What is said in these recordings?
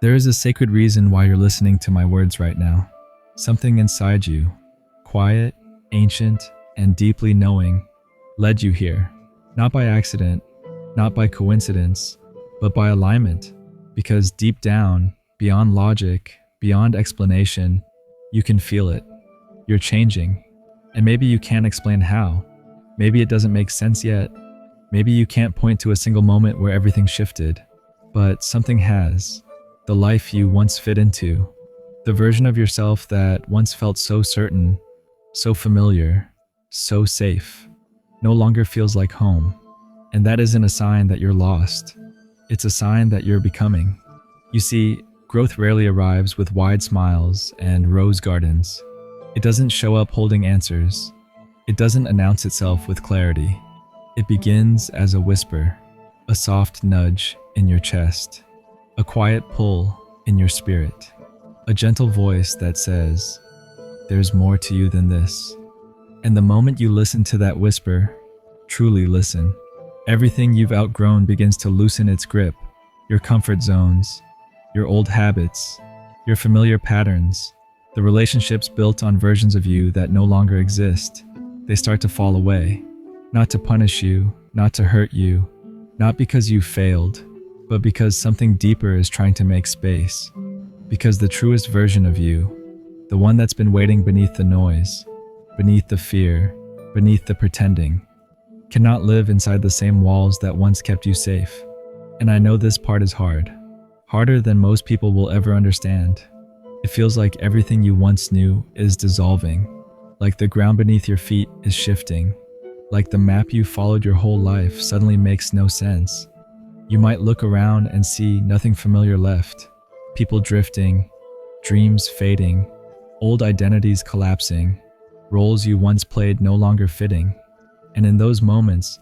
There is a sacred reason why you're listening to my words right now. Something inside you, quiet, ancient, and deeply knowing, led you here. Not by accident, not by coincidence, but by alignment. Because deep down, beyond logic, beyond explanation, you can feel it. You're changing. And maybe you can't explain how. Maybe it doesn't make sense yet. Maybe you can't point to a single moment where everything shifted. But something has. The life you once fit into. The version of yourself that once felt so certain, so familiar, so safe, no longer feels like home. And that isn't a sign that you're lost. It's a sign that you're becoming. You see, growth rarely arrives with wide smiles and rose gardens. It doesn't show up holding answers. It doesn't announce itself with clarity. It begins as a whisper, a soft nudge in your chest, a quiet pull in your spirit, a gentle voice that says, "There's more to you than this." And the moment you listen to that whisper, truly listen, everything you've outgrown begins to loosen its grip. Your comfort zones, your old habits, your familiar patterns, the relationships built on versions of you that no longer exist, they start to fall away. Not to punish you, not to hurt you, not because you failed, but because something deeper is trying to make space. Because the truest version of you, the one that's been waiting beneath the noise, beneath the fear, beneath the pretending, cannot live inside the same walls that once kept you safe. And I know this part is hard. Harder than most people will ever understand. It feels like everything you once knew is dissolving, like the ground beneath your feet is shifting, like the map you followed your whole life suddenly makes no sense. You might look around and see nothing familiar left. People drifting, dreams fading, old identities collapsing, roles you once played no longer fitting. And in those moments,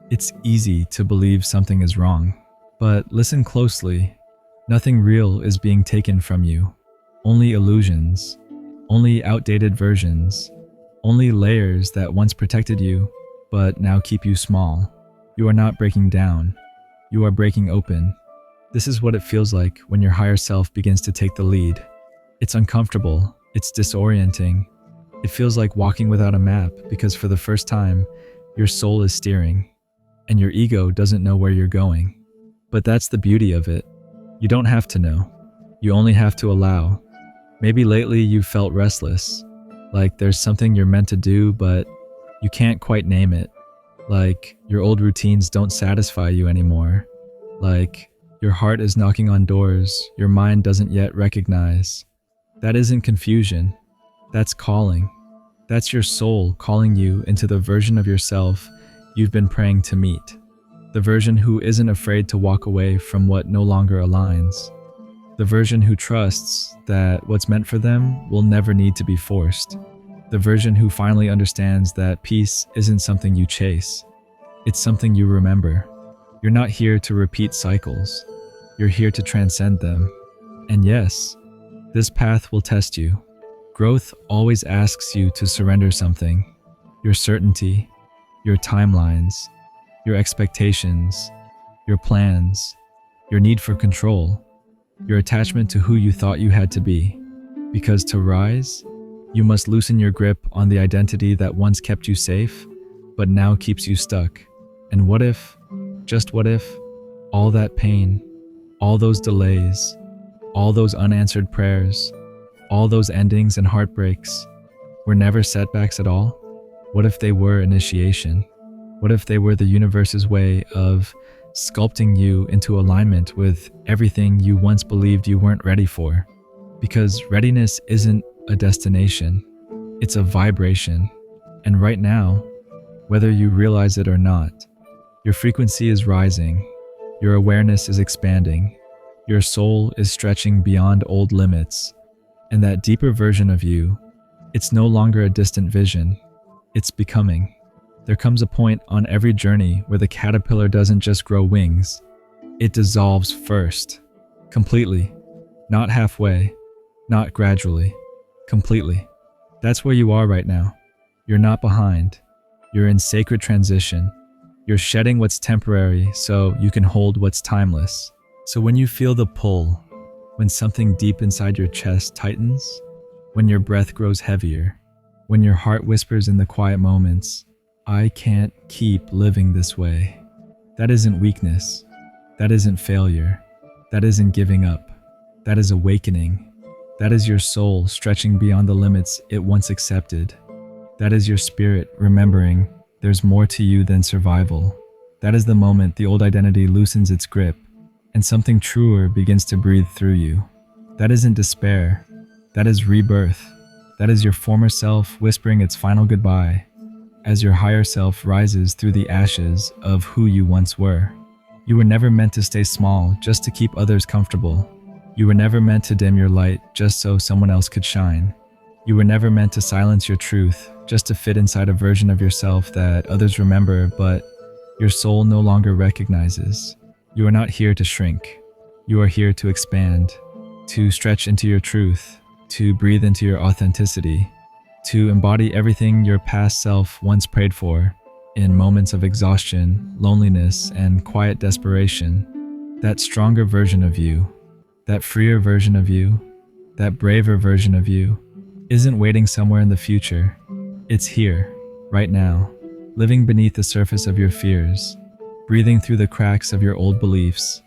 it's easy to believe something is wrong. But listen closely. Nothing real is being taken from you. Only illusions, only outdated versions, only layers that once protected you, but now keep you small. You are not breaking down. You are breaking open. This is what it feels like when your higher self begins to take the lead. It's uncomfortable. It's disorienting. It feels like walking without a map because for the first time, your soul is steering, and your ego doesn't know where you're going. But that's the beauty of it. You don't have to know. You only have to allow. Maybe lately you felt restless, like there's something you're meant to do, but you can't quite name it. Like your old routines don't satisfy you anymore. Like your heart is knocking on doors your mind doesn't yet recognize. That isn't confusion. That's calling. That's your soul calling you into the version of yourself you've been praying to meet. The version who isn't afraid to walk away from what no longer aligns. The version who trusts that what's meant for them will never need to be forced. The version who finally understands that peace isn't something you chase. It's something you remember. You're not here to repeat cycles. You're here to transcend them. And yes, this path will test you. Growth always asks you to surrender something. Your certainty, your timelines, your expectations, your plans, your need for control, your attachment to who you thought you had to be. Because to rise, you must loosen your grip on the identity that once kept you safe, but now keeps you stuck. And what if, just what if, all that pain, all those delays, all those unanswered prayers, all those endings and heartbreaks were never setbacks at all? What if they were initiation? What if they were the universe's way of sculpting you into alignment with everything you once believed you weren't ready for? Because readiness isn't a destination, it's a vibration. And right now, whether you realize it or not, your frequency is rising, your awareness is expanding, your soul is stretching beyond old limits, and that deeper version of you, it's no longer a distant vision, it's becoming. There comes a point on every journey where the caterpillar doesn't just grow wings, it dissolves first, completely, not halfway, not gradually, completely. That's where you are right now. You're not behind. You're in sacred transition. You're shedding what's temporary so you can hold what's timeless. So when you feel the pull, when something deep inside your chest tightens, when your breath grows heavier, when your heart whispers in the quiet moments, I can't keep living this way. That isn't weakness. That isn't failure. That isn't giving up. That is awakening. That is your soul stretching beyond the limits it once accepted. That is your spirit remembering there's more to you than survival. That is the moment the old identity loosens its grip and something truer begins to breathe through you. That isn't despair. That is rebirth. That is your former self whispering its final goodbye as your higher self rises through the ashes of who you once were. You were never meant to stay small just to keep others comfortable. You were never meant to dim your light just so someone else could shine. You were never meant to silence your truth just to fit inside a version of yourself that others remember but your soul no longer recognizes. You are not here to shrink. You are here to expand, to stretch into your truth, to breathe into your authenticity, to embody everything your past self once prayed for in moments of exhaustion, loneliness, and quiet desperation. That stronger version of you, that freer version of you, that braver version of you isn't waiting somewhere in the future. It's here, right now, living beneath the surface of your fears, breathing through the cracks of your old beliefs,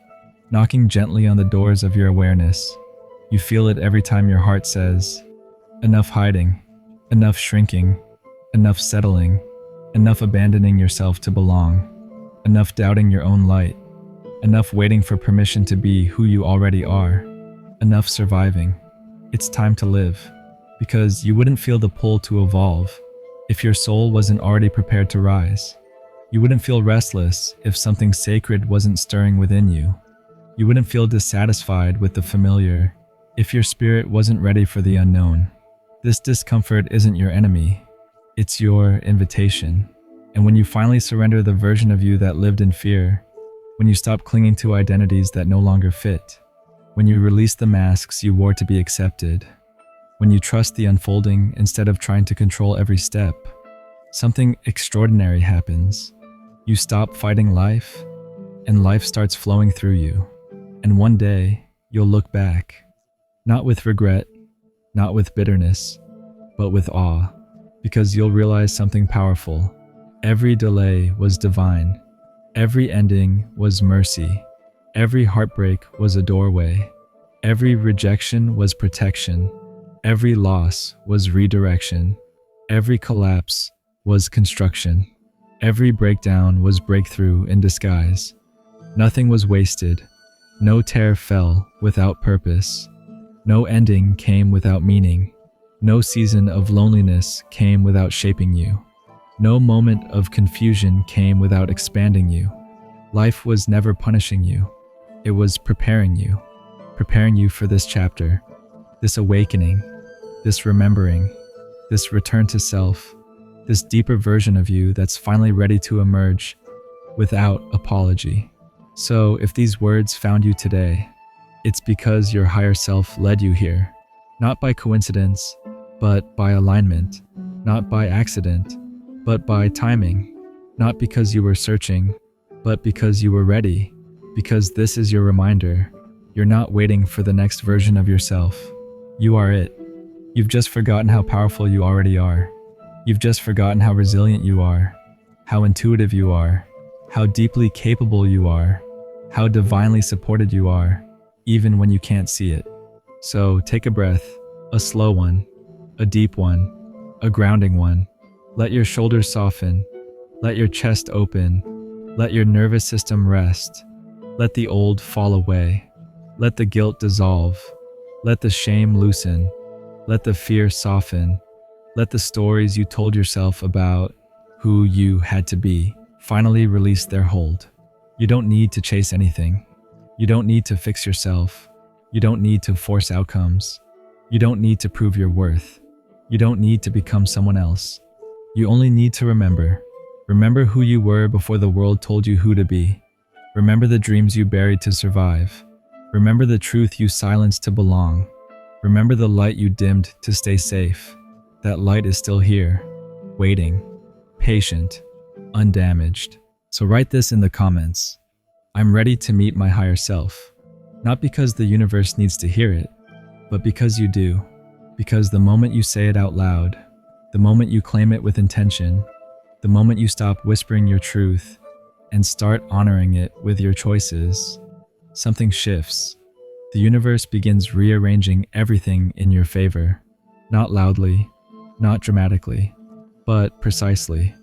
knocking gently on the doors of your awareness. You feel it every time your heart says, enough hiding, enough shrinking, enough settling, enough abandoning yourself to belong, enough doubting your own light, enough waiting for permission to be who you already are, enough surviving. It's time to live, because you wouldn't feel the pull to evolve if your soul wasn't already prepared to rise. You wouldn't feel restless if something sacred wasn't stirring within you. You wouldn't feel dissatisfied with the familiar if your spirit wasn't ready for the unknown. This discomfort isn't your enemy, it's your invitation. And when you finally surrender the version of you that lived in fear, when you stop clinging to identities that no longer fit, when you release the masks you wore to be accepted, when you trust the unfolding instead of trying to control every step, something extraordinary happens. You stop fighting life, and life starts flowing through you. And one day, you'll look back, not with regret, not with bitterness, but with awe, because you'll realize something powerful. Every delay was divine. Every ending was mercy. Every heartbreak was a doorway. Every rejection was protection. Every loss was redirection. Every collapse was construction. Every breakdown was breakthrough in disguise. Nothing was wasted. No tear fell without purpose. No ending came without meaning. No season of loneliness came without shaping you. No moment of confusion came without expanding you. Life was never punishing you. It was preparing you for this chapter, this awakening, this remembering, this return to self, this deeper version of you that's finally ready to emerge without apology. So if these words found you today, it's because your higher self led you here, not by coincidence, but by alignment, not by accident, but by timing, not because you were searching, but because you were ready, because this is your reminder. You're not waiting for the next version of yourself. You are it. You've just forgotten how powerful you already are. You've just forgotten how resilient you are, how intuitive you are, how deeply capable you are, how divinely supported you are, even when you can't see it. So take a breath, a slow one, a deep one, a grounding one. Let your shoulders soften, let your chest open, let your nervous system rest, let the old fall away, let the guilt dissolve, let the shame loosen, let the fear soften, let the stories you told yourself about who you had to be finally release their hold. You don't need to chase anything. You don't need to fix yourself. You don't need to force outcomes. You don't need to prove your worth. You don't need to become someone else. You only need to remember. Remember who you were before the world told you who to be. Remember the dreams you buried to survive. Remember the truth you silenced to belong. Remember the light you dimmed to stay safe. That light is still here, waiting, patient, undamaged. So write this in the comments. I'm ready to meet my higher self. Not because the universe needs to hear it, but because you do. Because the moment you say it out loud, the moment you claim it with intention, the moment you stop whispering your truth and start honoring it with your choices, something shifts. The universe begins rearranging everything in your favor. Not loudly, not dramatically, but precisely.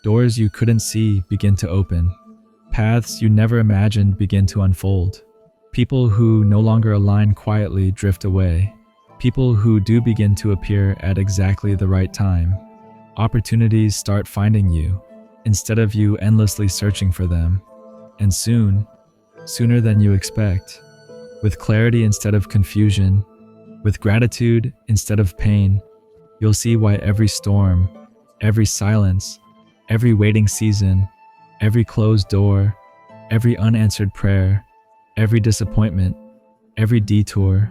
Doors you couldn't see begin to open. Paths you never imagined begin to unfold. People who no longer align quietly drift away. People who do begin to appear at exactly the right time. Opportunities start finding you, instead of you endlessly searching for them. And soon, sooner than you expect, with clarity instead of confusion, with gratitude instead of pain, you'll see why every storm, every silence, every waiting season, every closed door, every unanswered prayer, every disappointment, every detour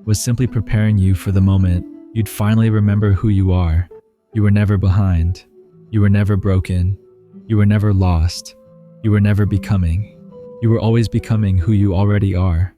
was simply preparing you for the moment you'd finally remember who you are. You were never behind. You were never broken. You were never lost. You were never becoming. You were always becoming who you already are.